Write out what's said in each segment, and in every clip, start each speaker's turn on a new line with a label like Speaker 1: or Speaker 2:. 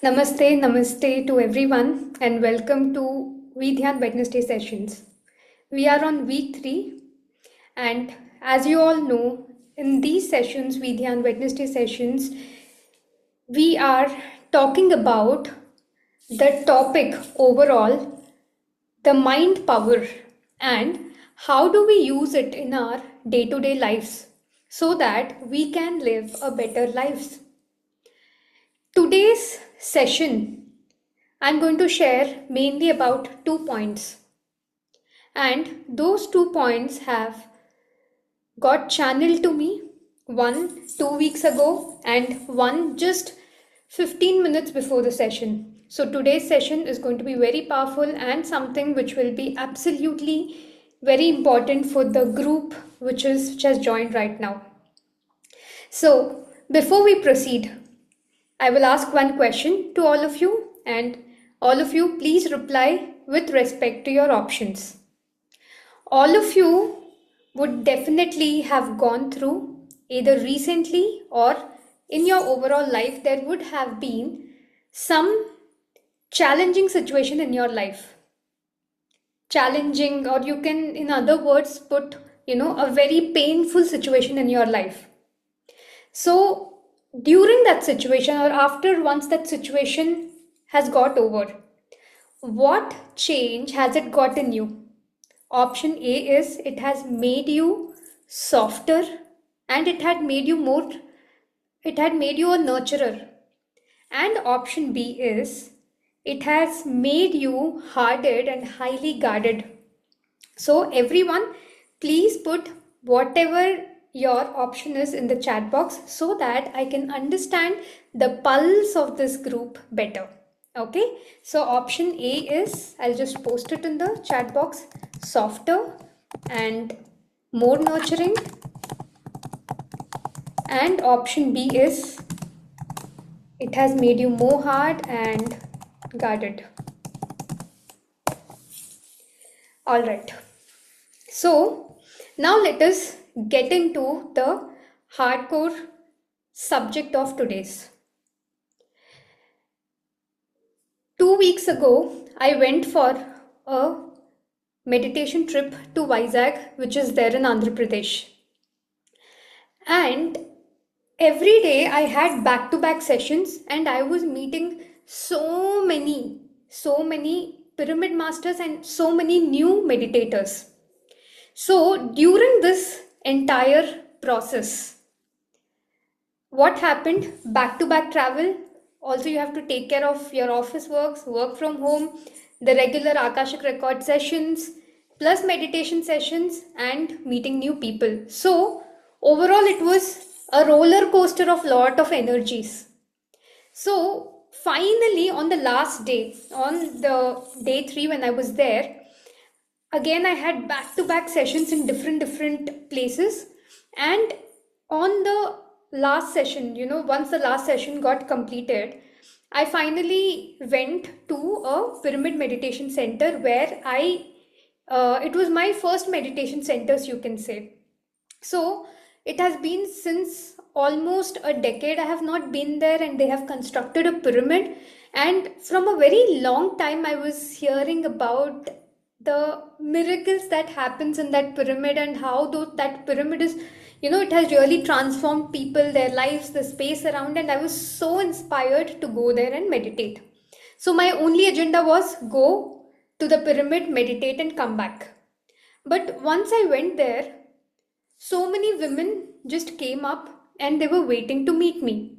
Speaker 1: Namaste, namaste to everyone, and welcome to WEDhyan Wednesday sessions. We are on week 3, and as you all know, in these sessions, WEDhyan Wednesday sessions, we are talking about the topic overall, the mind power, and how do we use it in our day to day lives so that we can live a better lives. Today's session, I'm going to share mainly about 2 points. And those 2 points have got channeled to me, one 2 weeks ago and one just 15 minutes before the session. So today's session is going to be very powerful and something which will be absolutely very important for the group which has joined right now. So before we proceed, I will ask one question to all of you, and all of you please reply with respect to your options. All of you would definitely have gone through, either recently or in your overall life, there would have been some challenging situation in your life. Challenging, or you can, in other words, put, a very painful situation in your life. So during that situation, or after once that situation has got over, what change has it got in you? Option A is it has made you softer, and it had made you a nurturer. And option B is it has made you hardened and highly guarded. So everyone, please put whatever your option is in the chat box so that I can understand the pulse of this group better. Okay, so option A is, I'll just post it in the chat box, softer and more nurturing. And option B is, it has made you more hard and guarded. All right. So now let us get into the hardcore subject of today's. 2 weeks ago, I went for a meditation trip to Vizag, which is there in Andhra Pradesh. And every day I had back-to-back sessions, and I was meeting so many pyramid masters and so many new meditators. So during this entire process, what happened? Back-to-back travel. Also, you have to take care of your office work from home, the regular Akashic record sessions, plus meditation sessions and meeting new people. So overall, it was a roller coaster of lot of energies. So finally, on the last day, on the day 3 when I was there, again I had back-to-back sessions in different places. And on the last session, once the last session got completed, I finally went to a pyramid meditation center where it was my first meditation centers, you can say. So it has been since almost a decade I have not been there, and they have constructed a pyramid. And from a very long time I was hearing about the miracles that happens in that pyramid, and how that pyramid is, it has really transformed people, their lives, the space around. And I was so inspired to go there and meditate. So my only agenda was go to the pyramid, meditate and come back. But once I went there, so many women just came up and they were waiting to meet me.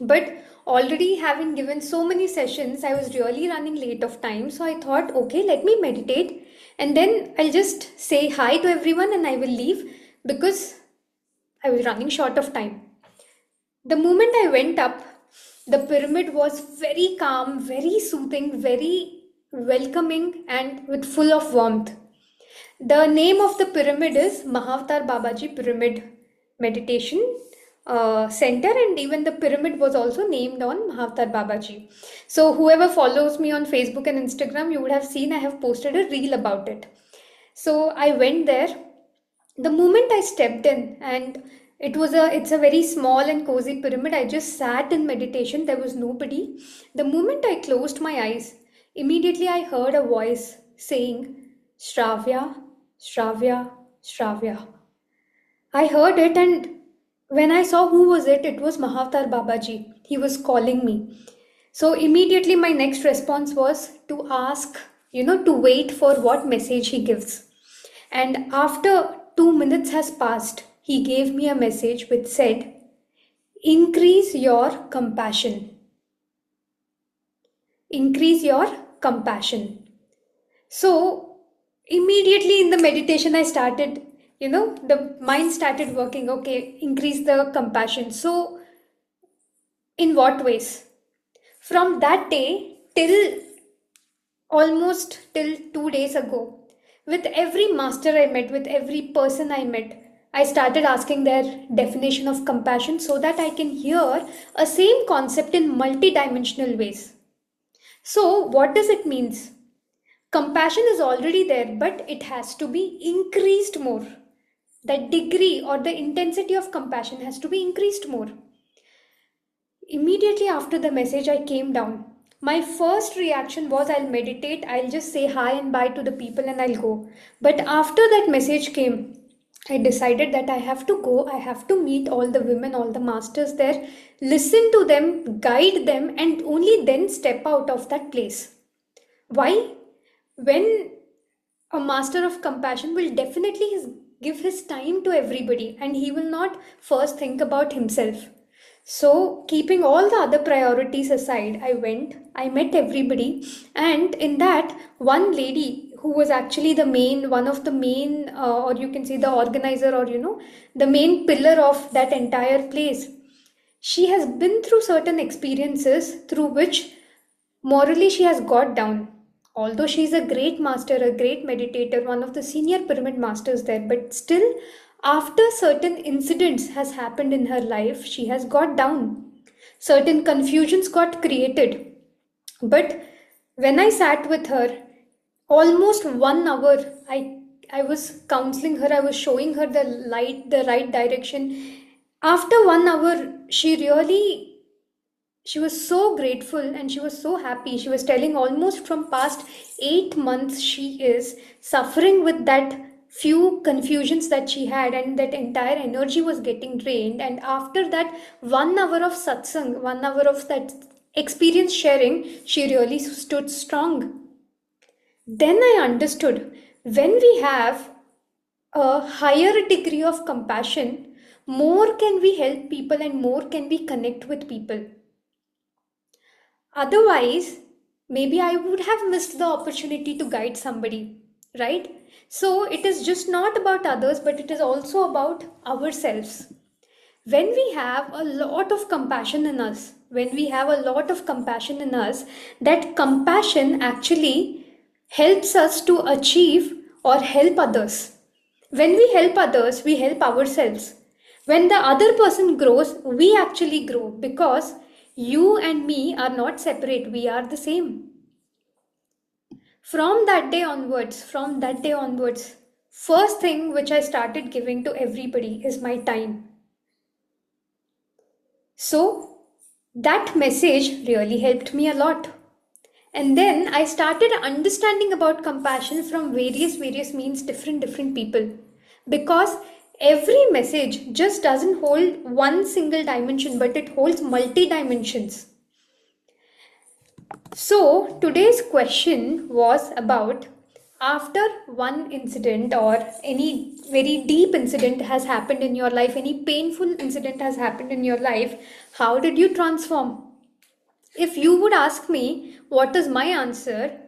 Speaker 1: But already having given so many sessions, I was really running late of time. So I thought, okay, let me meditate and then I'll just say hi to everyone and I will leave, because I was running short of time. The moment I went up, the pyramid was very calm, very soothing, very welcoming, and with full of warmth. The name of the pyramid is Mahavatar Babaji Pyramid Meditation Center, and even the pyramid was also named on Mahavatar Babaji. So whoever follows me on Facebook and Instagram, you would have seen I have posted a reel about it. So I went there. The moment I stepped in, and It's a very small and cozy pyramid. I just sat in meditation. There was nobody. The moment I closed my eyes, immediately I heard a voice saying, Shravya, Shravya, Shravya. I heard it, and when I saw who was it, it was Mahavatar Babaji. He was calling me. So immediately my next response was to ask, to wait for what message he gives. And after 2 minutes has passed, he gave me a message which said, increase your compassion. Increase your compassion. So immediately in the meditation, I started, the mind started working. Okay, increase the compassion. So, in what ways? From that day till almost till 2 days ago, with every master I met, with every person I met, I started asking their definition of compassion so that I can hear a same concept in multi-dimensional ways. So, what does it means? Compassion is already there, but it has to be increased more. The degree or the intensity of compassion has to be increased more. Immediately after the message, I came down. My first reaction was I'll meditate, I'll just say hi and bye to the people and I'll go. But after that message came, I decided that I have to go, I have to meet all the women, all the masters there, listen to them, guide them, and only then step out of that place. Why? When a master of compassion will definitely give his time to everybody and he will not first think about himself. So, keeping all the other priorities aside, I went, I met everybody, and in that, one lady who was actually one of the main, or you can say the organizer, or the main pillar of that entire place, she has been through certain experiences through which morally she has got down. Although she is a great master, a great meditator, one of the senior pyramid masters there, but still, after certain incidents has happened in her life, she has got down. Certain confusions got created. But when I sat with her, almost 1 hour, I was counseling her, I was showing her the right direction. After 1 hour, she was so grateful and she was so happy. She was telling almost from past 8 months she is suffering with that few confusions that she had, and that entire energy was getting drained. And after that 1 hour of satsang, 1 hour of that experience sharing, she really stood strong. Then I understood, when we have a higher degree of compassion, more can we help people and more can we connect with people. Otherwise, maybe I would have missed the opportunity to guide somebody, right? So it is just not about others, but it is also about ourselves. When we have a lot of compassion in us, that compassion actually helps us to achieve or help others. When we help others, we help ourselves. When the other person grows, we actually grow, because you and me are not separate, we are the same. From that day onwards, first thing which I started giving to everybody is my time. So that message really helped me a lot. And then I started understanding about compassion from various means, different people. Because every message just doesn't hold one single dimension, but it holds multi dimensions. So today's question was about, after one incident or any very deep incident has happened in your life, any painful incident has happened in your life, how did you transform? If you would ask me what is my answer,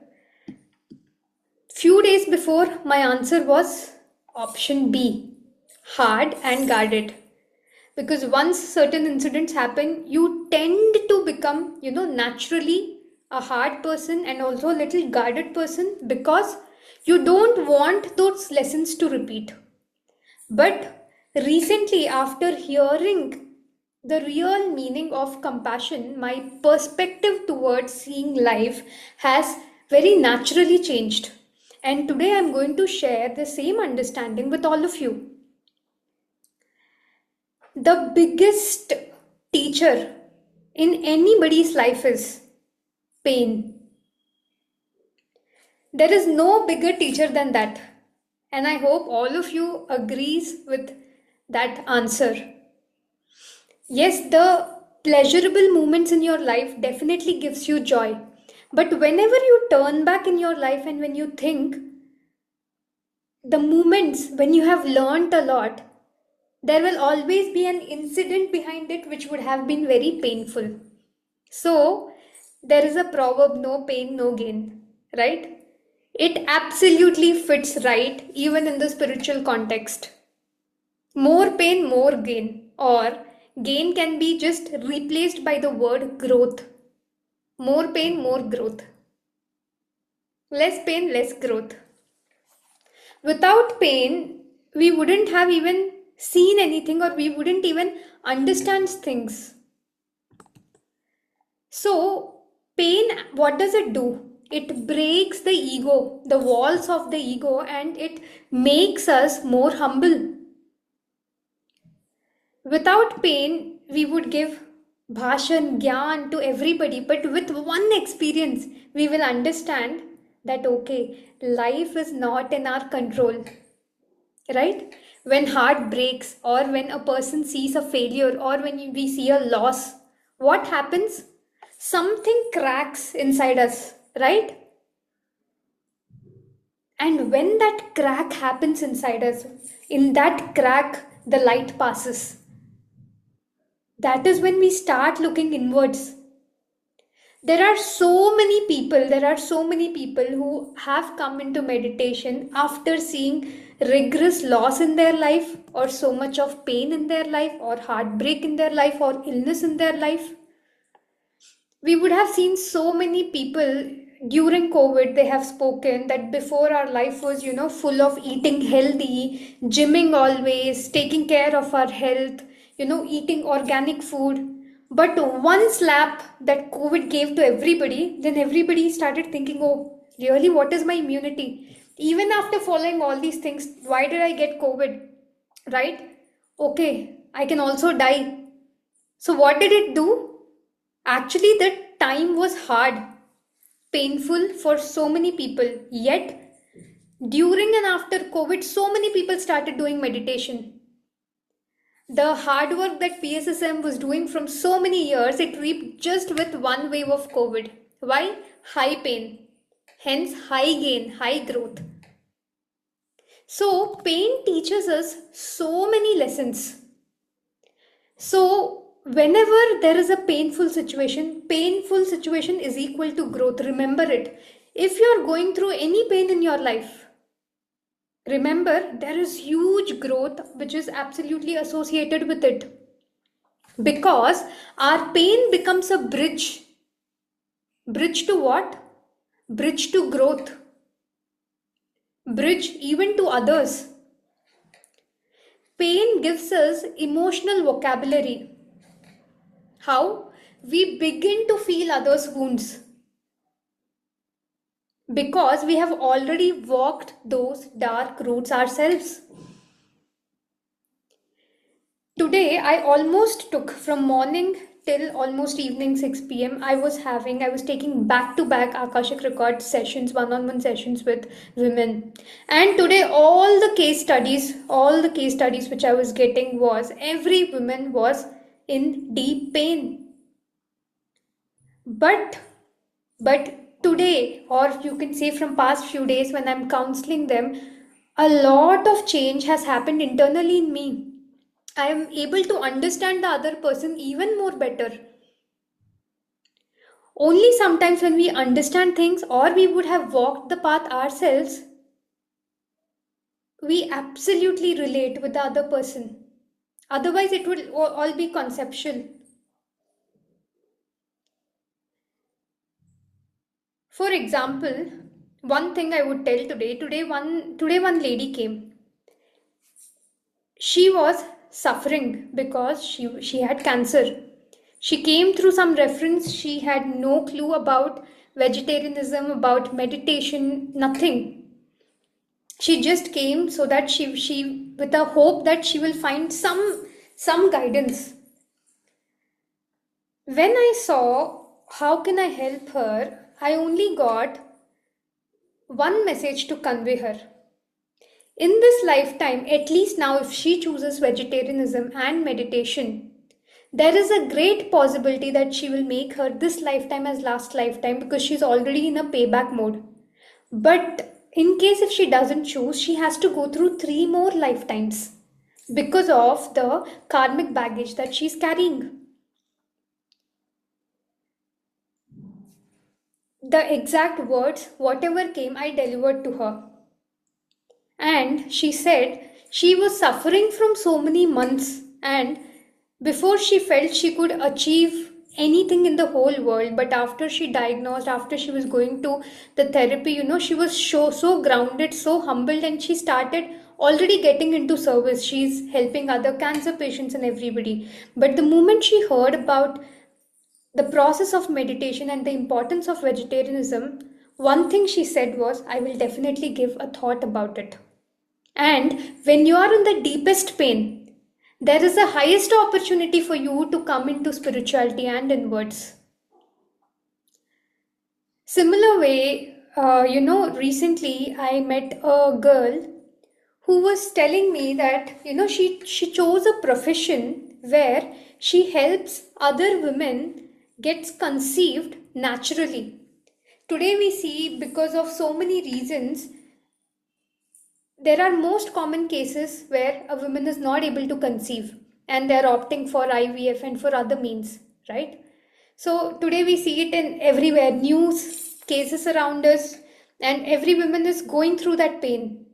Speaker 1: few days before my answer was option B, hard and guarded. Because once certain incidents happen, you tend to become, naturally a hard person and also a little guarded person, because you don't want those lessons to repeat. But recently, after hearing the real meaning of compassion, my perspective towards seeing life has very naturally changed. And today I'm going to share the same understanding with all of you. The biggest teacher in anybody's life is pain. There is no bigger teacher than that. And I hope all of you agrees with that answer. Yes, the pleasurable moments in your life definitely gives you joy. But whenever you turn back in your life and when you think the moments when you have learnt a lot, there will always be an incident behind it which would have been very painful. So, there is a proverb, no pain, no gain, right? It absolutely fits right even in the spiritual context. More pain, more gain, or gain can be just replaced by the word growth. More pain, more growth. Less pain, less growth. Without pain, we wouldn't have even seen anything or we wouldn't even understand things. So, pain, what does it do? It breaks the ego, the walls of the ego, and it makes us more humble. Without pain, we would give bhashan, gyan to everybody, but with one experience, we will understand that okay, life is not in our control, right? When heart breaks, or when a person sees a failure, or when we see a loss, what happens? Something cracks inside us, right? And when that crack happens inside us, in that crack, the light passes. That is when we start looking inwards. There are so many people who have come into meditation after seeing rigorous loss in their life, or so much of pain in their life, or heartbreak in their life, or illness in their life. We would have seen so many people during COVID. They have spoken that before our life was, full of eating healthy, gymming always, taking care of our health, eating organic food. But one slap that COVID gave to everybody, then everybody started thinking, oh, really, what is my immunity? Even after following all these things, why did I get COVID? Right? Okay, I can also die. So, what did it do? Actually, the time was hard, painful for so many people. Yet, during and after COVID, so many people started doing meditation. The hard work that PSSM was doing from so many years, it reaped just with one wave of COVID. Why? High pain. Hence, high gain, high growth. So, pain teaches us so many lessons. So, whenever there is a painful situation is equal to growth. Remember it. If you are going through any pain in your life, remember there is huge growth which is absolutely associated with it. Because our pain becomes a bridge. Bridge to what? Bridge to growth. Bridge even to others. Pain gives us emotional vocabulary. How? We begin to feel others' wounds because we have already walked those dark routes ourselves. Today, I almost took from morning till almost evening 6 p.m. I was taking back to back Akashic record sessions, one-on-one sessions with women. And today, all the case studies which I was getting was every woman was in deep pain. But today, or you can say from past few days when I'm counseling them, a lot of change has happened internally in me. I am able to understand the other person even more better. Only sometimes when we understand things or we would have walked the path ourselves, we absolutely relate with the other person. Otherwise, it would all be conceptual. For example, one thing I would tell today one lady came. She was suffering because she had cancer. She came through some reference. She had no clue about vegetarianism, about meditation, nothing. She just came so that she with a hope that she will find some guidance. When I saw how can I help her, I only got one message to convey her. In this lifetime, at least now, if she chooses vegetarianism and meditation, there is a great possibility that she will make her this lifetime as last lifetime because she's already in a payback mode. But in case if she doesn't choose, she has to go through three more lifetimes because of the karmic baggage that she's carrying. The exact words, whatever came, I delivered to her. And she said she was suffering from so many months, and before she felt she could achieve anything in the whole world. But after she diagnosed, after she was going to the therapy, she was so grounded, so humbled, and she started already getting into service. She's helping other cancer patients and everybody. But the moment she heard about the process of meditation and the importance of vegetarianism, one thing she said was, I will definitely give a thought about it. And when you are in the deepest pain, there is a highest opportunity for you to come into spirituality and inwards. Similar way, recently I met a girl who was telling me that, she chose a profession where she helps other women gets conceived naturally. Today we see because of so many reasons there are most common cases where a woman is not able to conceive and they're opting for IVF and for other means, right? So today we see it in everywhere, news, cases around us, and every woman is going through that pain.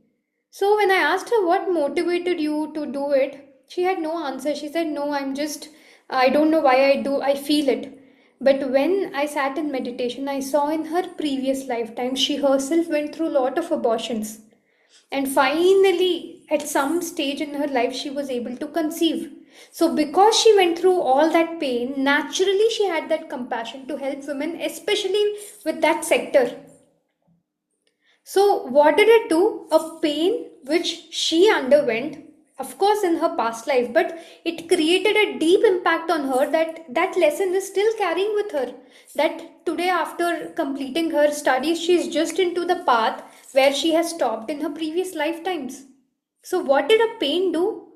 Speaker 1: So when I asked her what motivated you to do it, she had no answer. She said, no, I don't know why I feel it. But when I sat in meditation, I saw in her previous lifetime, she herself went through a lot of abortions. And finally, at some stage in her life, she was able to conceive. So, because she went through all that pain, naturally she had that compassion to help women, especially with that sector. So, what did it do? A pain which she underwent, of course, in her past life, but it created a deep impact on her that lesson is still carrying with her. That today, after completing her studies, she is just into the path where she has stopped in her previous lifetimes. So, what did a pain do?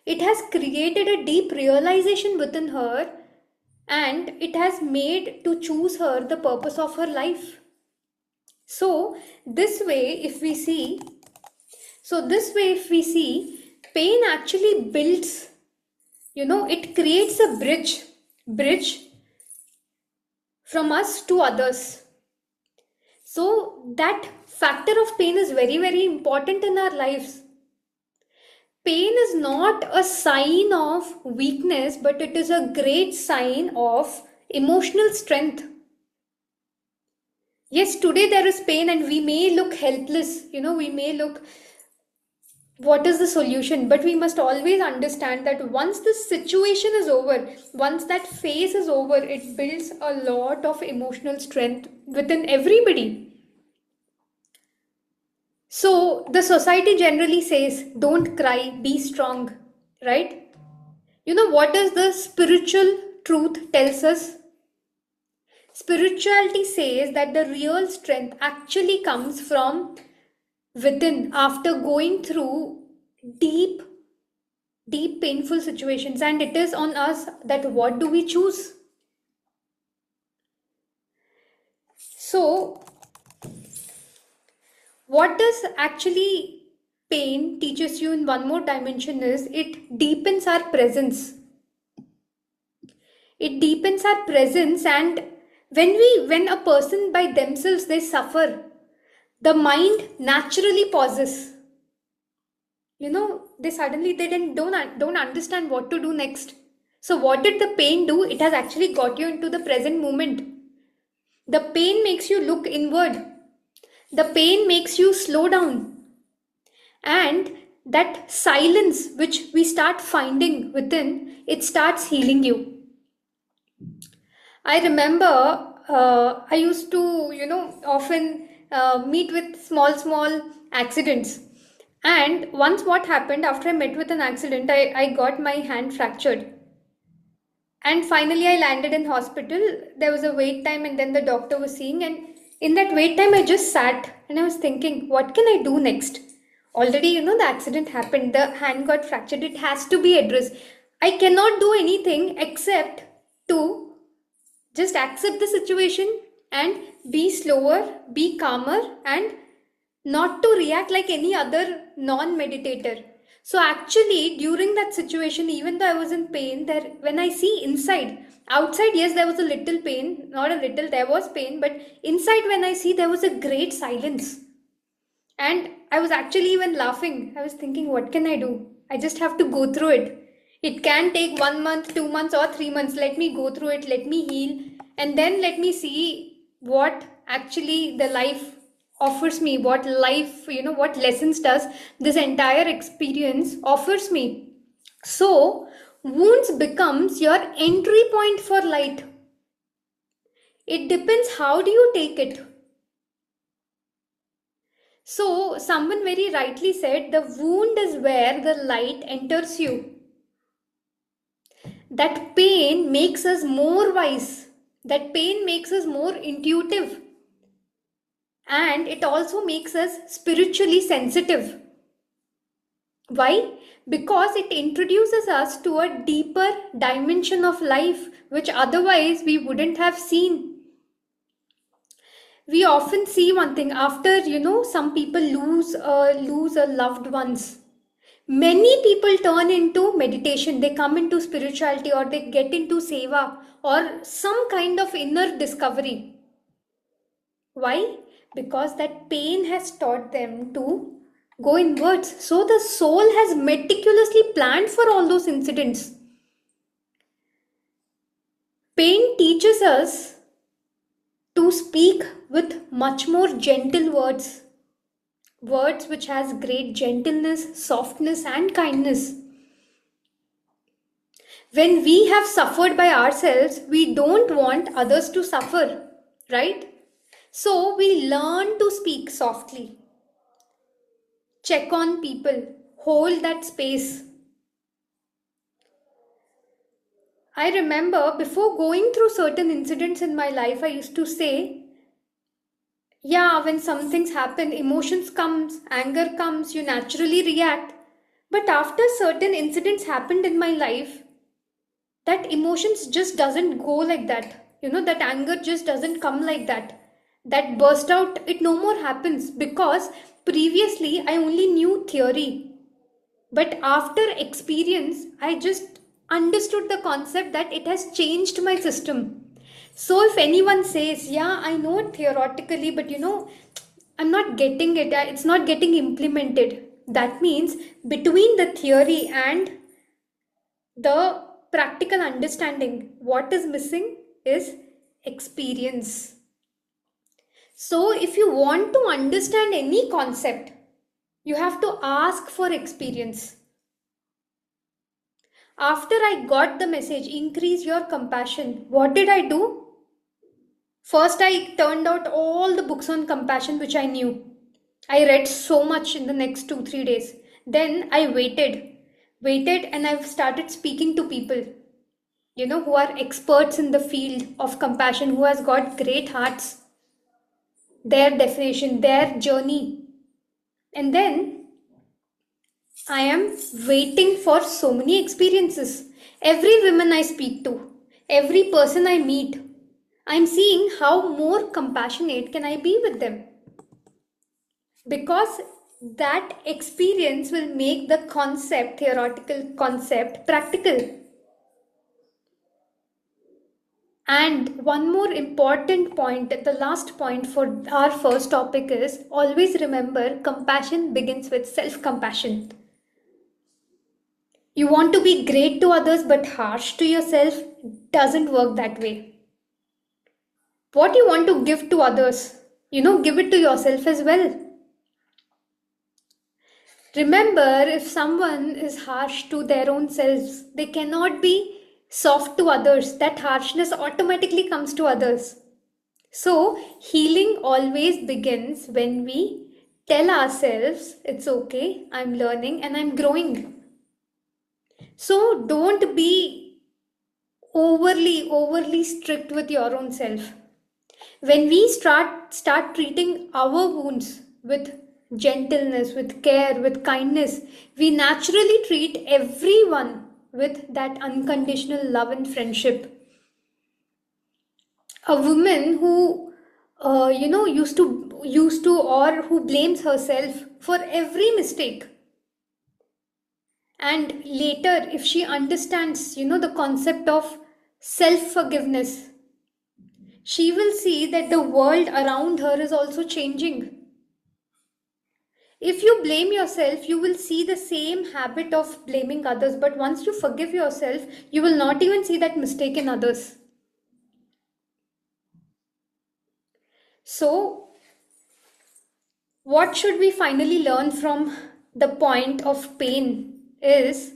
Speaker 1: It has created a deep realization within her and it has made to choose her the purpose of her life. So this way, if we see, pain actually builds, it creates a bridge from us to others. So that factor of pain is very, very important in our lives. Pain is not a sign of weakness, but it is a great sign of emotional strength. Yes, today there is pain and we may look helpless, we may look, what is the solution? But we must always understand that once the situation is over, once that phase is over, it builds a lot of emotional strength within everybody. So the society generally says, don't cry, be strong, right? What does the spiritual truth tells us? Spirituality says that the real strength actually comes from within after going through deep painful situations, and it is on us that what do we choose. So what does actually pain teaches you in one more dimension is it deepens our presence. It deepens our presence, and when a person by themselves they suffer, the mind naturally pauses. They don't understand what to do next. So what did the pain do? It has actually got you into the present moment. The pain makes you look inward. The pain makes you slow down. And that silence which we start finding within, it starts healing you. I remember I used to often meet with small accidents. And once what happened after I met with an accident, I got my hand fractured. And finally, I landed in hospital. There was a wait time, and then the doctor was seeing. And in that wait time, I just sat and I was thinking, what can I do next? Already, the accident happened. The hand got fractured. It has to be addressed. I cannot do anything except to just accept the situation and be slower, be calmer, and not to react like any other non meditator. So, actually, during that situation, even though I was in pain, there when I see inside, outside, yes, there was a little pain, not a little, there was pain, but inside, when I see, there was a great silence. And I was actually even laughing. I was thinking, what can I do? I just have to go through it. It can take 1 month, 2 months, or 3 months. Let me go through it, let me heal, and then let me see what actually the life offers me, what life, what lessons does this entire experience offers me. So, wounds becomes your entry point for light. It depends how do you take it. So, someone very rightly said the wound is where the light enters you. That pain makes us more wise. That pain makes us more intuitive. And it also makes us spiritually sensitive. Why? Because it introduces us to a deeper dimension of life, which otherwise we wouldn't have seen. We often see one thing after, some people lose a loved ones. Many people turn into meditation, they come into spirituality, or they get into seva or some kind of inner discovery. Why? Because that pain has taught them to go inwards. So the soul has meticulously planned for all those incidents. Pain teaches us to speak with much more gentle words. Words which has great gentleness, softness and kindness. When we have suffered by ourselves, we don't want others to suffer, right? So we learn to speak softly, check on people, hold that space. I remember before going through certain incidents in my life, I used to say, yeah, when some things happen, emotions comes, anger comes, you naturally react. But after certain incidents happened in my life, that emotions just doesn't go like that. That anger just doesn't come like that. That burst out, it no more happens, because previously I only knew theory, but after experience I just understood the concept that it has changed my system. So if anyone says, yeah, I know it theoretically, but I'm not getting it, it's not getting implemented, that means between the theory and the practical understanding, what is missing is experience. So, if you want to understand any concept, you have to ask for experience. After I got the message, increase your compassion, what did I do? First, I turned out all the books on compassion which I knew. I read so much in the next 2 3 days. Then I waited, and I've started speaking to people, who are experts in the field of compassion, who has got great hearts, their definition, their journey. And then I am waiting for so many experiences. Every woman I speak to, every person I meet, I'm seeing how more compassionate can I be with them. Because that experience will make the concept, theoretical concept, practical. And one more important point, the last point for our first topic is always remember compassion begins with self compassion. You want to be great to others but harsh to yourself, doesn't work that way. What you want to give to others, give it to yourself as well. Remember, if someone is harsh to their own selves, they cannot be soft to others. That harshness automatically comes to others. So, healing always begins when we tell ourselves it's okay, I'm learning and I'm growing. So don't be overly strict with your own self. When we start treating our wounds with gentleness, with care, with kindness, we naturally treat everyone with that unconditional love and friendship. A woman who used to or who blames herself for every mistake, and later if she understands the concept of self forgiveness, she will see that the world around her is also changing. If you blame yourself, you will see the same habit of blaming others, but once you forgive yourself, you will not even see that mistake in others. So what should we finally learn from the point of pain is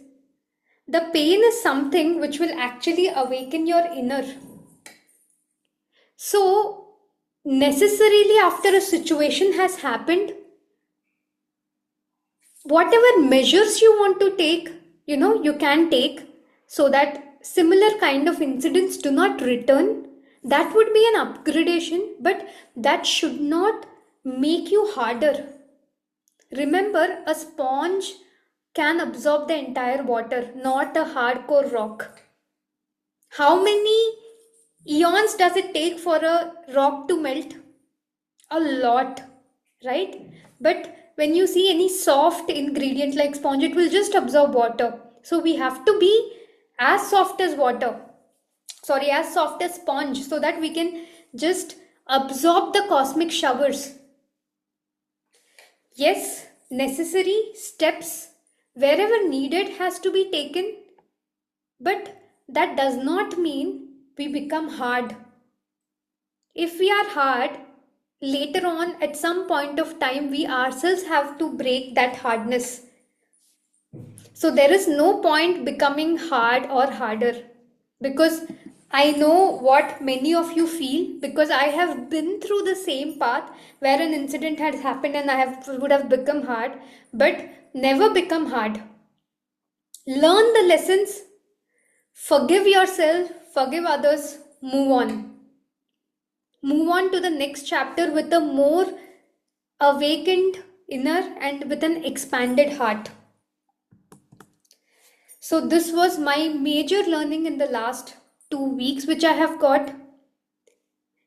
Speaker 1: the pain is something which will actually awaken your inner. So, necessarily after a situation has happened, whatever measures you want to take, you can take so that similar kind of incidents do not return. That would be an upgradation, but that should not make you harder. Remember, a sponge can absorb the entire water, not a hardcore rock. How many eons does it take for a rock to melt? A lot, right? But when you see any soft ingredient like sponge, it will just absorb water. So we have to be as soft as water. Sorry, as soft as sponge, so that we can just absorb the cosmic showers. Yes, necessary steps wherever needed has to be taken, but that does not mean we become hard. If we are hard, later on at some point of time we ourselves have to break that hardness. So there is no point becoming hard or harder, because I know what many of you feel, because I have been through the same path where an incident had happened and would have become hard, but never become hard. Learn the lessons, forgive yourself, forgive others, move on. Move on to the next chapter with a more awakened inner and with an expanded heart. So this was my major learning in the last 2 weeks, which I have got.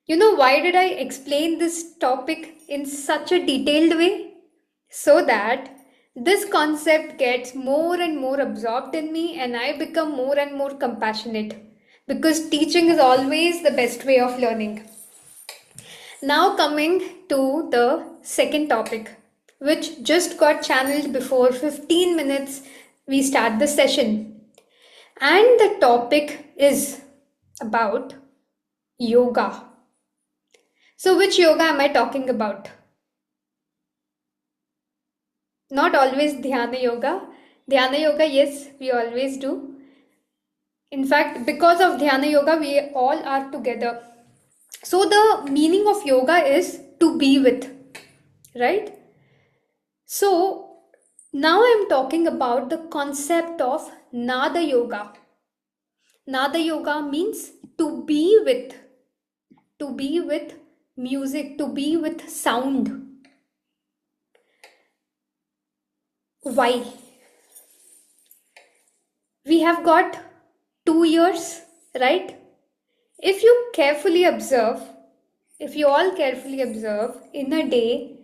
Speaker 1: Why did I explain this topic in such a detailed way? So that this concept gets more and more absorbed in me and I become more and more compassionate, because teaching is always the best way of learning. Now coming to the second topic, which just got channeled before 15 minutes we start the session. And the topic is about yoga. So which yoga am I talking about? Not always Dhyana yoga. Dhyana yoga, yes, we always do. In fact, because of Dhyana yoga, we all are together. So the meaning of yoga is to be with, right? So now I'm talking about the concept of Nada yoga. Nada yoga means to be with music, to be with sound. Why? We have got 2 years, right? If you all carefully observe, in a day,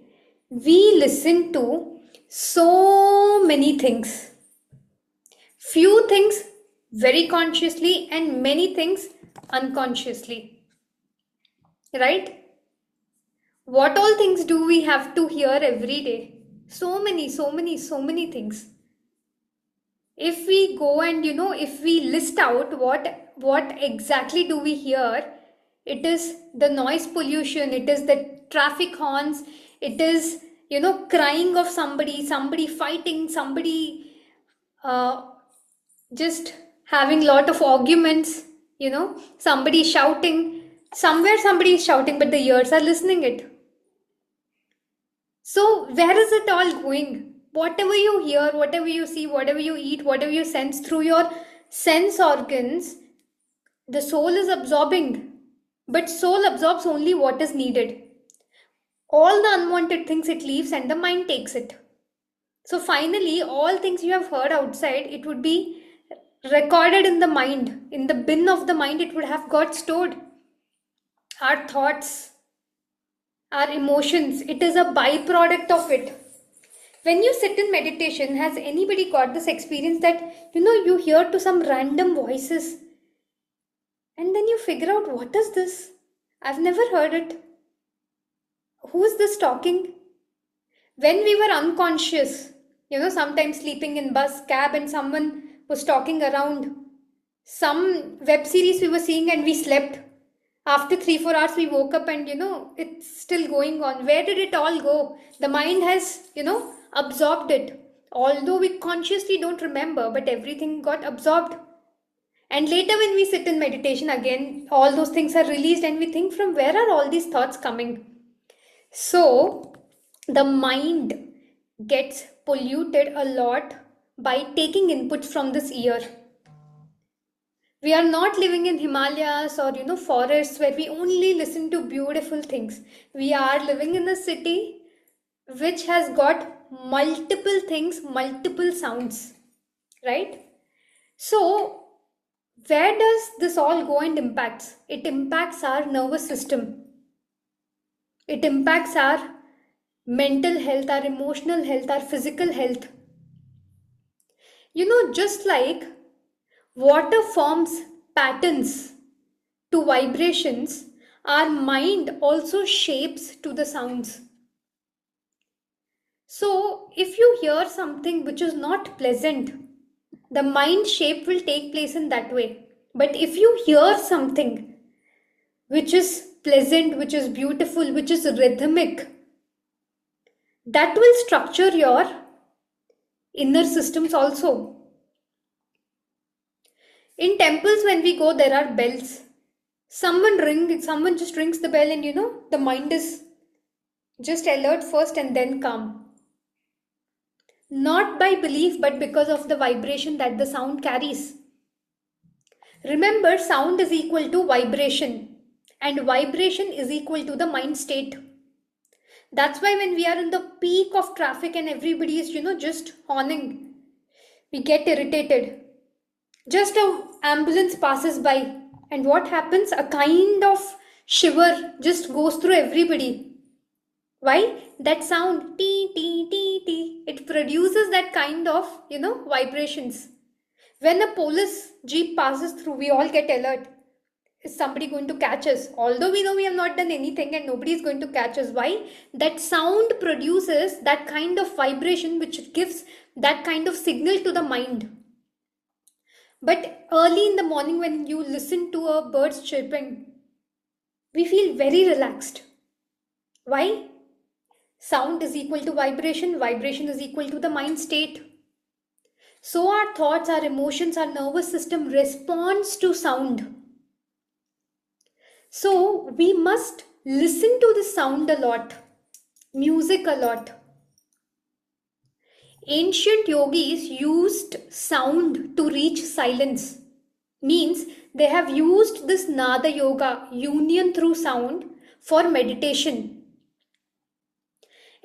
Speaker 1: we listen to so many things. Few things very consciously and many things unconsciously. Right? What all things do we have to hear every day? So many things. If we go and if we list out what exactly do we hear, it is the noise pollution, it is the traffic horns, it is crying of somebody fighting, somebody just having lot of arguments, somebody shouting. Somewhere somebody is shouting, but the ears are listening it. So, where is it all going? Whatever you hear, whatever you see, whatever you eat, whatever you sense through your sense organs, the soul is absorbing. But soul absorbs only what is needed. All the unwanted things it leaves and the mind takes it. So finally, all things you have heard outside, it would be recorded in the mind. In the bin of the mind, it would have got stored. Our thoughts, our emotions, it is a byproduct of it. When you sit in meditation, has anybody got this experience that you hear to some random voices and then you figure out, what is this? I've never heard it. Who is this talking? When we were unconscious, sometimes sleeping in bus, cab, and someone was talking around. Some web series we were seeing and we slept. After 3-4 hours, we woke up and it's still going on. Where did it all go? The mind has, absorbed it. Although we consciously don't remember, but everything got absorbed. And later, when we sit in meditation again, all those things are released and we think, from where are all these thoughts coming? So, the mind gets polluted a lot by taking inputs from this ear. We are not living in Himalayas or forests where we only listen to beautiful things. We are living in a city which has got multiple things, multiple sounds, right? So where does this all go and impacts? It impacts our nervous system. It impacts our mental health, our emotional health, our physical health. Just like water forms patterns to vibrations, our mind also shapes to the sounds. So, if you hear something which is not pleasant, the mind shape will take place in that way. But if you hear something which is pleasant, which is beautiful, which is rhythmic, that will structure your inner systems also. In temples, when we go, there are bells. Someone just rings the bell, and the mind is just alert first and then calm. Not by belief, but because of the vibration that the sound carries. Remember, sound is equal to vibration, and vibration is equal to the mind state. That's why when we are in the peak of traffic and everybody is, just horning, we get irritated. Just an ambulance passes by, and what happens? A kind of shiver just goes through everybody. Why? That sound, tee, tee, tee, tee, it produces that kind of, vibrations. When a police jeep passes through, we all get alert. Is somebody going to catch us? Although we know we have not done anything and nobody is going to catch us. Why? That sound produces that kind of vibration which gives that kind of signal to the mind. But early in the morning, when you listen to a bird's chirping, we feel very relaxed. Why? Sound is equal to vibration, vibration is equal to the mind state. So our thoughts, our emotions, our nervous system responds to sound. So we must listen to the sound a lot, music a lot. Ancient yogis used sound to reach silence. Means they have used this Nada Yoga, union through sound, for meditation.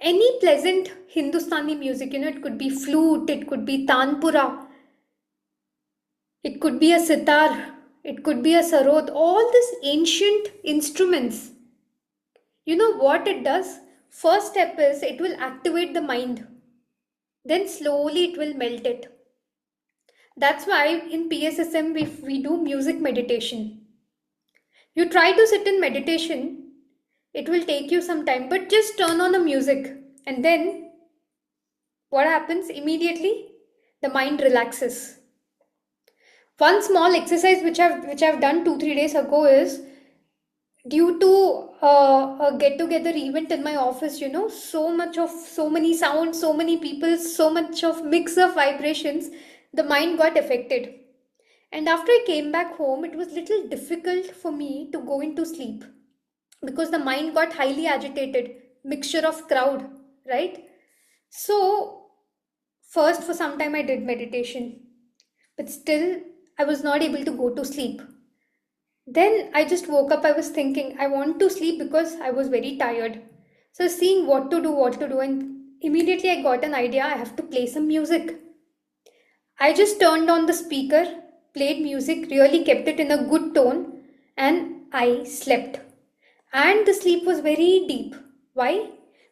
Speaker 1: Any pleasant Hindustani music, it could be flute, it could be tanpura, it could be a sitar, it could be a sarod, all these ancient instruments. You know what it does? First step is it will activate the mind. Then slowly it will melt it. That's why in PSSM we do music meditation. You try to sit in meditation, it will take you some time, but just turn on the music and then what happens? Immediately the mind relaxes. One small exercise which I've done 2-3 days ago is due to a get together event in my office. So many sounds, so many people, so much of mix of vibrations, the mind got affected. And after I came back home, it was little difficult for me to go into sleep because the mind got highly agitated, mixture of crowd, right? So, first, for some time, I did meditation, but still, I was not able to go to sleep. Then I just woke up, I was thinking, I want to sleep because I was very tired. So, seeing what to do, and immediately I got an idea I have to play some music. I just turned on the speaker, played music, really kept it in a good tone, and I slept. And the sleep was very deep. Why?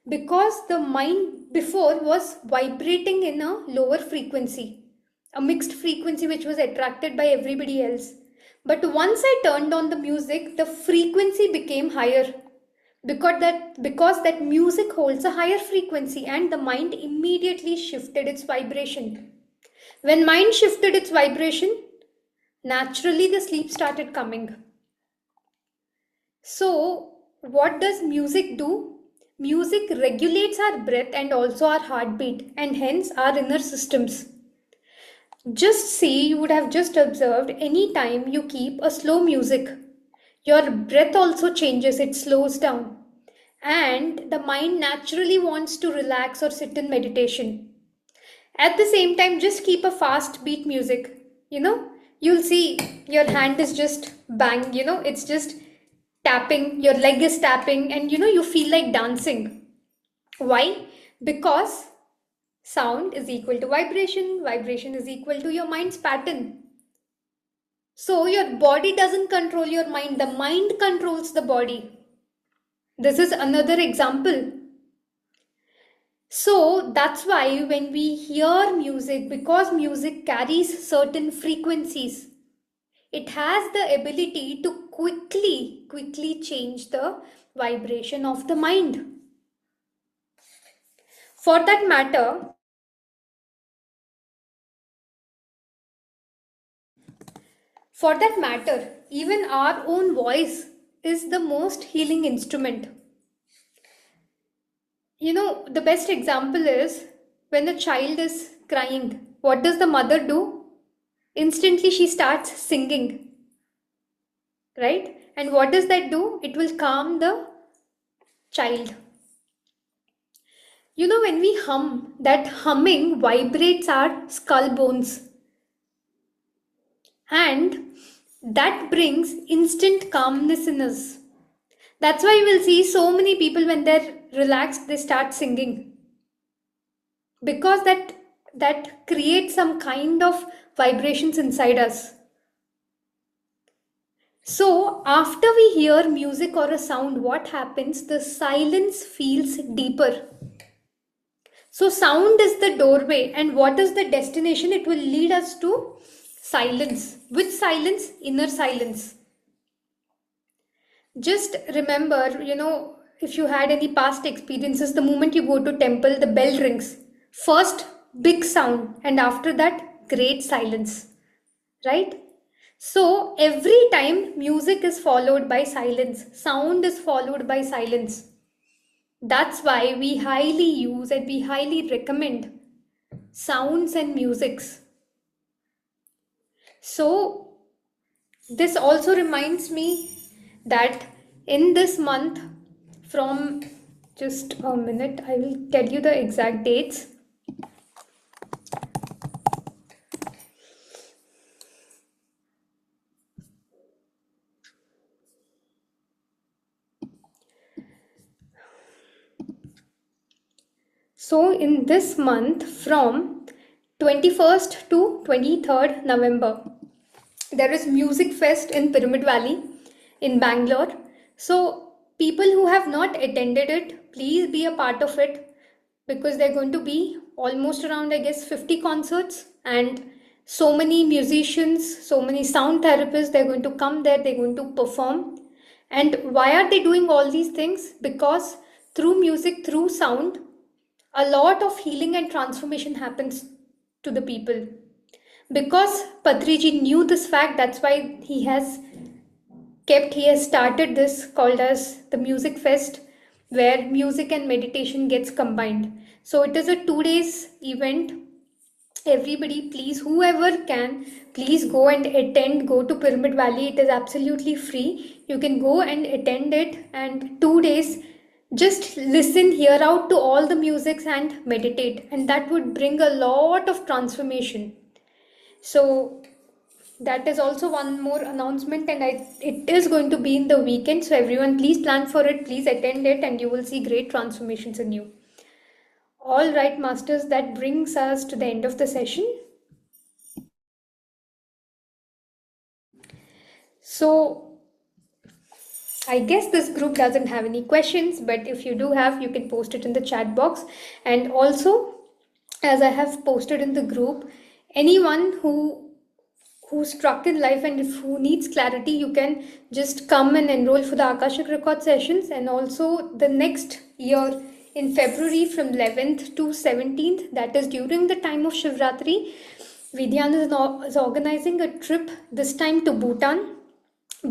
Speaker 1: Because the mind before was vibrating in a lower frequency, a mixed frequency which was attracted by everybody else. But once I turned on the music, the frequency became higher because that music holds a higher frequency and the mind immediately shifted its vibration. When mind shifted its vibration, naturally the sleep started coming. So, what does music do? Music regulates our breath and also our heartbeat and hence our inner systems. Just see, you would have just observed any time you keep a slow music, your breath also changes, it slows down. And the mind naturally wants to relax or sit in meditation. At the same time, just keep a fast beat music. You'll see your hand is just bang, it's just tapping, your leg is tapping, and you feel like dancing. Why? Because sound is equal to vibration, vibration is equal to your mind's pattern. So your body doesn't control your mind, the mind controls the body. This is another example. So that's why when we hear music, because music carries certain frequencies, it has the ability to quickly change the vibration of the mind. For that matter, even our own voice is the most healing instrument. The best example is when a child is crying, what does the mother do? Instantly she starts singing, right? And what does that do? It will calm the child. When we hum, that humming vibrates our skull bones. And that brings instant calmness in us. That's why you will see so many people when they're relaxed, they start singing. Because that creates some kind of vibrations inside us. So after we hear music or a sound, what happens? The silence feels deeper. So sound is the doorway, and what is the destination? It will lead us to silence. Which silence? Inner silence. Just remember, if you had any past experiences, the moment you go to temple, the bell rings. First, big sound, and after that, great silence. Right? So every time music is followed by silence, sound is followed by silence. That's why we highly use and we highly recommend sounds and musics. So this also reminds me that in this month, from just a minute, I will tell you the exact dates. So in this month, from 21st to 23rd November, there is Music Fest in Pyramid Valley in Bangalore. So people who have not attended it, please be a part of it, because they're going to be almost around, I guess, 50 concerts and so many musicians, so many sound therapists, they're going to come there, they're going to perform. And why are they doing all these things? Because through music, through sound, a lot of healing and transformation happens to the people. Because Patriji knew this fact, that's why he has started this called as the Music Fest, where music and meditation gets combined. So it is a 2 days event. Everybody, please, whoever can, please go and attend. Go to Pyramid Valley. It is absolutely free. You can go and attend it, and 2 days just listen, hear out to all the musics and meditate, and that would bring a lot of transformation. So that is also one more announcement, and it is going to be in the weekend. So everyone, please plan for it, please attend it, and you will see great transformations in you. All right, masters, that brings us to the end of the session. So I guess this group doesn't have any questions, but if you do have, you can post it in the chat box. And also, as I have posted in the group, anyone who's struck in life and if who needs clarity, you can just come and enroll for the Akashic Record sessions. And also the next year in February from 11th to 17th, that is during the time of Shivratri, WEDhyan is organizing a trip, this time to Bhutan,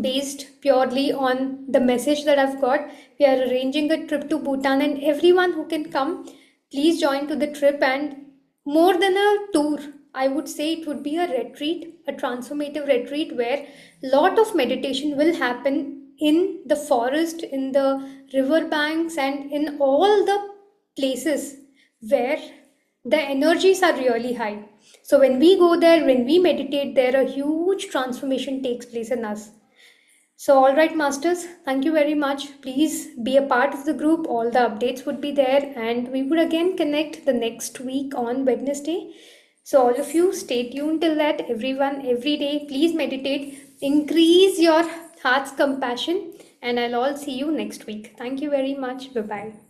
Speaker 1: based purely on the message that I've got. We are arranging a trip to Bhutan, and everyone who can come, please join to the trip. And more than a tour, I would say it would be a retreat, a transformative retreat where lot of meditation will happen in the forest, in the river banks, and in all the places where the energies are really high. So when we go there, when we meditate there, a huge transformation takes place in us. So, all right, masters, thank you very much. Please be a part of the group. All the updates would be there, and we would again connect the next week on Wednesday. So, all of you, stay tuned till that. Everyone, every day, please meditate, increase your heart's compassion, and I'll all see you next week. Thank you very much. Bye bye.